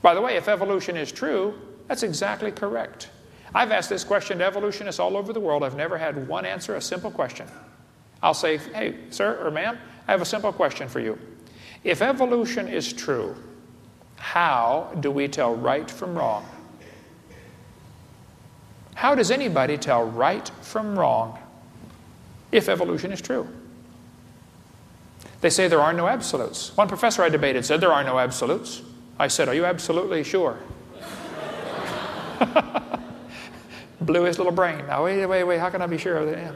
By the way, if evolution is true, that's exactly correct. I've asked this question to evolutionists all over the world. I've never had one answer a simple question. I'll say, hey, sir or ma'am, I have a simple question for you. If evolution is true, how do we tell right from wrong? How does anybody tell right from wrong if evolution is true? They say there are no absolutes. One professor I debated said there are no absolutes. I said, are you absolutely sure? Blew his little brain. Now, wait, how can I be sure of that?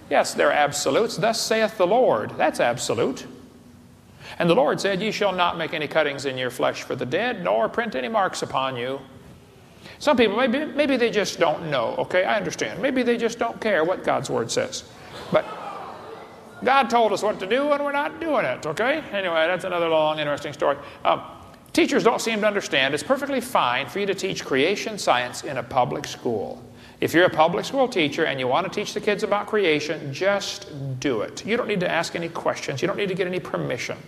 Yes, there are absolutes. Thus saith the Lord. That's absolute. And the Lord said, ye shall not make any cuttings in your flesh for the dead, nor print any marks upon you. Some people, maybe they just don't know, okay? I understand. Maybe they just don't care what God's Word says. But God told us what to do, and we're not doing it, okay? Anyway, that's another long, interesting story. Teachers don't seem to understand. It's perfectly fine for you to teach creation science in a public school. If you're a public school teacher and you want to teach the kids about creation, just do it. You don't need to ask any questions. You don't need to get any permission.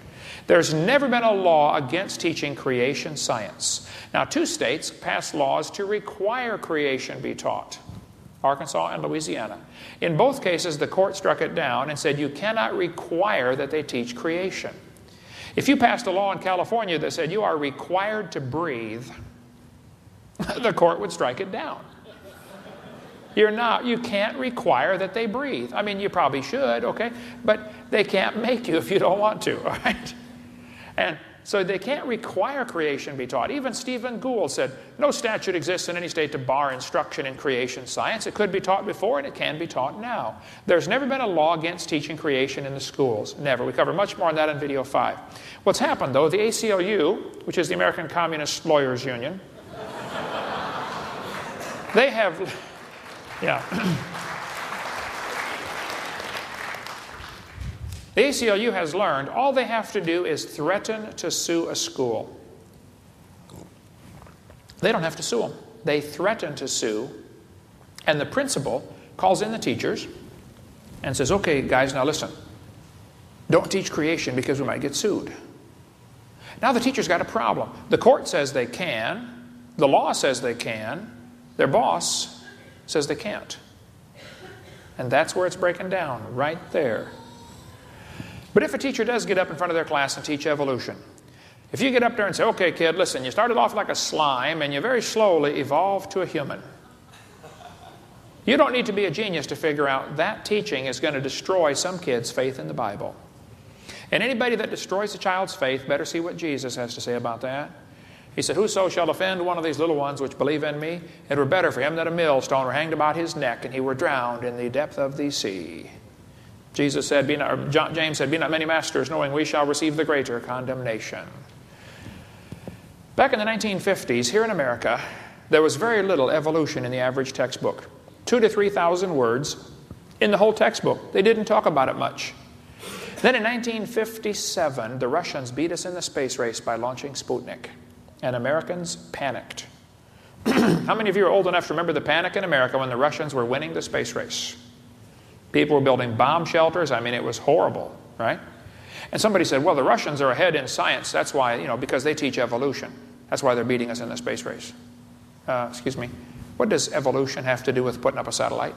There's never been a law against teaching creation science. Now, 2 states passed laws to require creation be taught, Arkansas and Louisiana. In both cases, the court struck it down and said you cannot require that they teach creation. If you passed a law in California that said you are required to breathe, the court would strike it down. You can't require that they breathe. I mean, you probably should, okay? But they can't make you if you don't want to, all right? And so they can't require creation be taught. Even Stephen Gould said, no statute exists in any state to bar instruction in creation science. It could be taught before and it can be taught now. There's never been a law against teaching creation in the schools. Never. We cover much more on that in video 5. What's happened, though, the ACLU, which is the American Communist Lawyers Union, they have... Yeah. The ACLU has learned all they have to do is threaten to sue a school. They don't have to sue them. They threaten to sue, and the principal calls in the teachers and says, okay, guys, now listen. Don't teach creation because we might get sued. Now the teacher's got a problem. The court says they can. The law says they can. Their boss says they can't. And that's where it's breaking down, right there. But if a teacher does get up in front of their class and teach evolution, if you get up there and say, okay, kid, listen, you started off like a slime and you very slowly evolved to a human. You don't need to be a genius to figure out that teaching is going to destroy some kid's faith in the Bible. And anybody that destroys a child's faith better see what Jesus has to say about that. He said, whoso shall offend one of these little ones which believe in me, it were better for him that a millstone were hanged about his neck and he were drowned in the depth of the sea. Jesus said, James said, be not many masters, knowing we shall receive the greater condemnation. Back in the 1950s, here in America, there was very little evolution in the average textbook. 2,000 to 3,000 words in the whole textbook. They didn't talk about it much. Then in 1957, the Russians beat us in the space race by launching Sputnik. And Americans panicked. How many of you are old enough to remember the panic in America when the Russians were winning the space race? People were building bomb shelters. I mean, it was horrible, right? And somebody said, well, the Russians are ahead in science. That's why, because they teach evolution. That's why they're beating us in the space race. Excuse me. What does evolution have to do with putting up a satellite?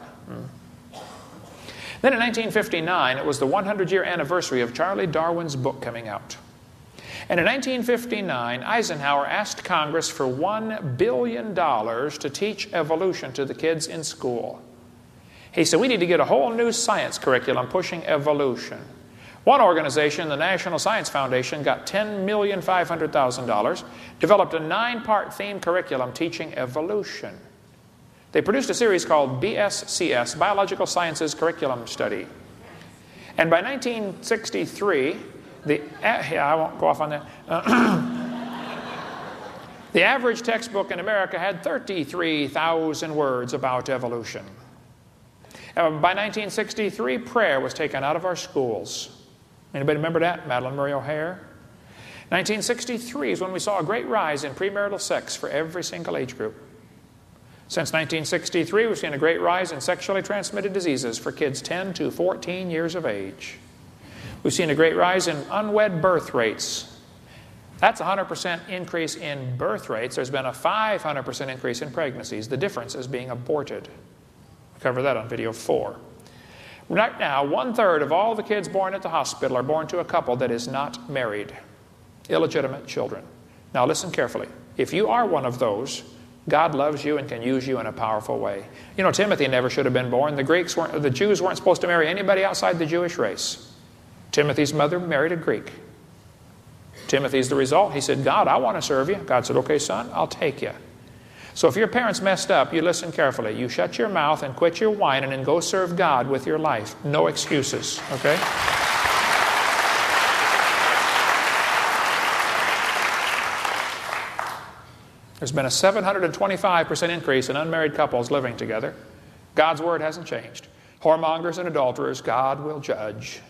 Then in 1959, it was the 100-year anniversary of Charlie Darwin's book coming out. And in 1959, Eisenhower asked Congress for $1 billion to teach evolution to the kids in school. He said, we need to get a whole new science curriculum pushing evolution. One organization, the National Science Foundation, got $10,500,000, developed a 9-part theme curriculum teaching evolution. They produced a series called BSCS, Biological Sciences Curriculum Study. And by 1963, I won't go off on that. The average textbook in America had 33,000 words about evolution. By 1963, prayer was taken out of our schools. Anybody remember that? Madeleine Murray O'Hare? 1963 is when we saw a great rise in premarital sex for every single age group. Since 1963, we've seen a great rise in sexually transmitted diseases for kids 10 to 14 years of age. We've seen a great rise in unwed birth rates. That's a 100% increase in birth rates. There's been a 500% increase in pregnancies. The difference is being aborted. We cover that on video 4. Right now, 1/3 of all the kids born at the hospital are born to a couple that is not married. Illegitimate children. Now listen carefully. If you are one of those, God loves you and can use you in a powerful way. You know, Timothy never should have been born. The Jews weren't supposed to marry anybody outside the Jewish race. Timothy's mother married a Greek. Timothy's the result. He said, God, I want to serve you. God said, okay, son, I'll take you. So if your parents messed up, you listen carefully. You shut your mouth and quit your whining and go serve God with your life. No excuses, okay? There's been a 725% increase in unmarried couples living together. God's word hasn't changed. Whoremongers and adulterers, God will judge.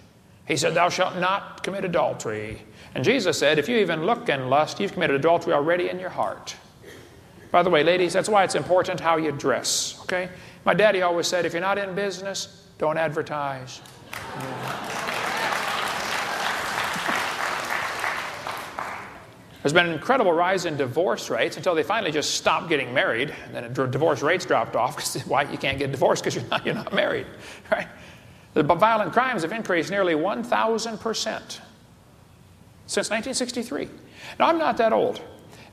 He said, thou shalt not commit adultery. And Jesus said, if you even look and lust, you've committed adultery already in your heart. By the way, ladies, that's why it's important how you dress, okay? My daddy always said, if you're not in business, don't advertise. There's been an incredible rise in divorce rates until they finally just stopped getting married. And then divorce rates dropped off because why you can't get divorced because you're not married, right? The violent crimes have increased nearly 1,000% since 1963. Now, I'm not that old,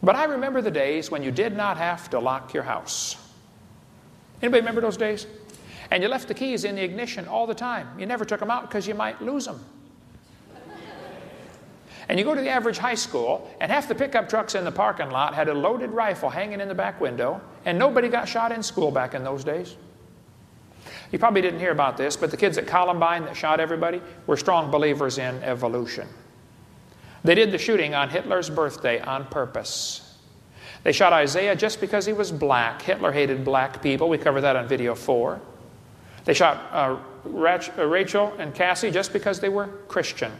but I remember the days when you did not have to lock your house. Anybody remember those days? And you left the keys in the ignition all the time. You never took them out because you might lose them. And you go to the average high school, and half the pickup trucks in the parking lot had a loaded rifle hanging in the back window, and nobody got shot in school back in those days. You probably didn't hear about this, but the kids at Columbine that shot everybody were strong believers in evolution. They did the shooting on Hitler's birthday on purpose. They shot Isaiah just because he was black. Hitler hated black people. We covered that on video 4. They shot Rachel and Cassie just because they were Christian.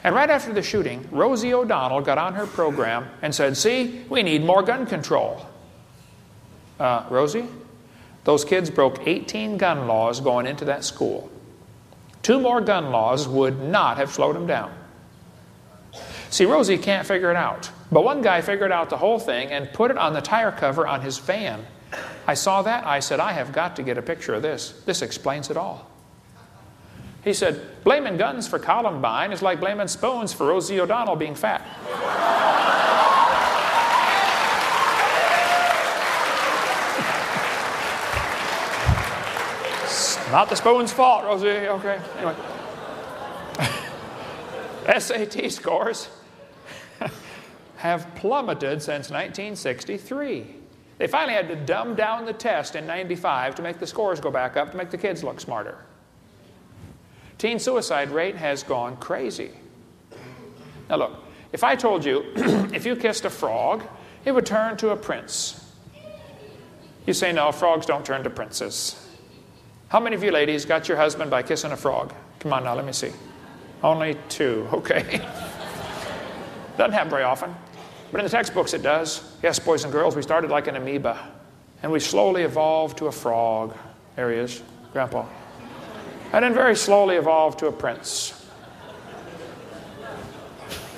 And right after the shooting, Rosie O'Donnell got on her program and said, see, we need more gun control. Rosie, those kids broke 18 gun laws going into that school. 2 more gun laws would not have slowed them down. See, Rosie can't figure it out. But one guy figured out the whole thing and put it on the tire cover on his van. I saw that. I said, I have got to get a picture of this. This explains it all. He said, blaming guns for Columbine is like blaming spoons for Rosie O'Donnell being fat. It's not the spoon's fault, Rosie. Okay. Anyway. SAT scores have plummeted since 1963. They finally had to dumb down the test in '95 to make the scores go back up to make the kids look smarter. Teen suicide rate has gone crazy. Now look, if I told you if you kissed a frog, it would turn to a prince. You say, no, frogs don't turn to princes. How many of you ladies got your husband by kissing a frog? Come on now, let me see. Only 2, okay. Doesn't happen very often. But in the textbooks it does. Yes, boys and girls, we started like an amoeba. And we slowly evolved to a frog. There he is, Grandpa. And then very slowly evolved to a prince.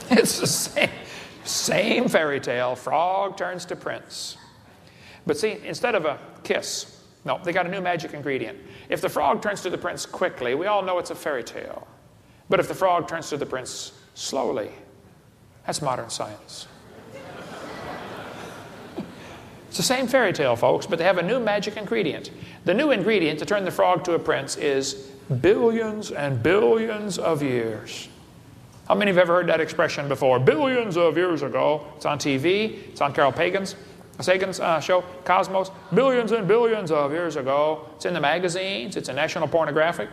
It's the same fairy tale. Frog turns to prince. But see, instead of a kiss, no, they got a new magic ingredient. If the frog turns to the prince quickly, we all know it's a fairy tale. But if the frog turns to the prince slowly, that's modern science. It's the same fairy tale, folks, but they have a new magic ingredient. The new ingredient to turn the frog to a prince is billions and billions of years. How many have ever heard that expression before? Billions of years ago. It's on TV. It's on Carol Sagan's show, Cosmos. Billions and billions of years ago. It's in the magazines. It's in National Geographic.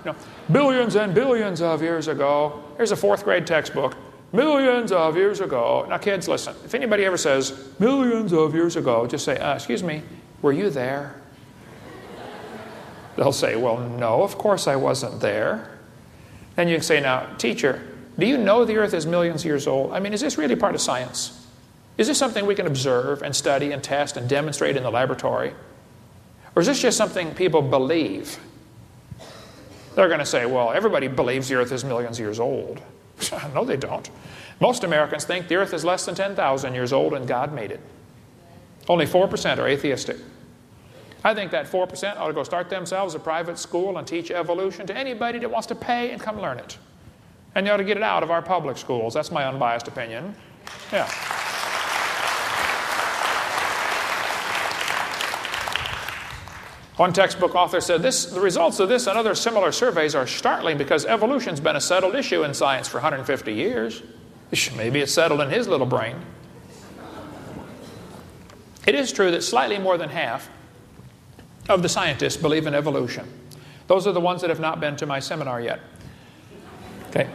No. Billions and billions of years ago. Here's a 4th grade textbook. Millions of years ago. Now kids, listen. If anybody ever says, millions of years ago, just say, excuse me, were you there? They'll say, well, no, of course I wasn't there. Then you can say, now, teacher, do you know the earth is millions of years old? I mean, is this really part of science? Is this something we can observe and study and test and demonstrate in the laboratory? Or is this just something people believe? They're going to say, well, everybody believes the earth is millions of years old. No, they don't. Most Americans think the earth is less than 10,000 years old and God made it. Only 4% are atheistic. I think that 4% ought to go start themselves a private school and teach evolution to anybody that wants to pay and come learn it. And they ought to get it out of our public schools. That's my unbiased opinion. Yeah. One textbook author said, the results of this and other similar surveys are startling because evolution's been a settled issue in science for 150 years. Maybe it's settled in his little brain. It is true that slightly more than half of the scientists believe in evolution. Those are the ones that have not been to my seminar yet. Okay.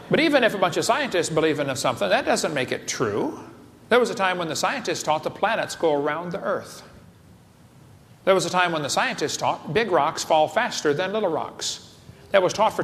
But even if a bunch of scientists believe in something, that doesn't make it true. There was a time when the scientists taught the planets go around the earth. There was a time when the scientists taught big rocks fall faster than little rocks. That was taught for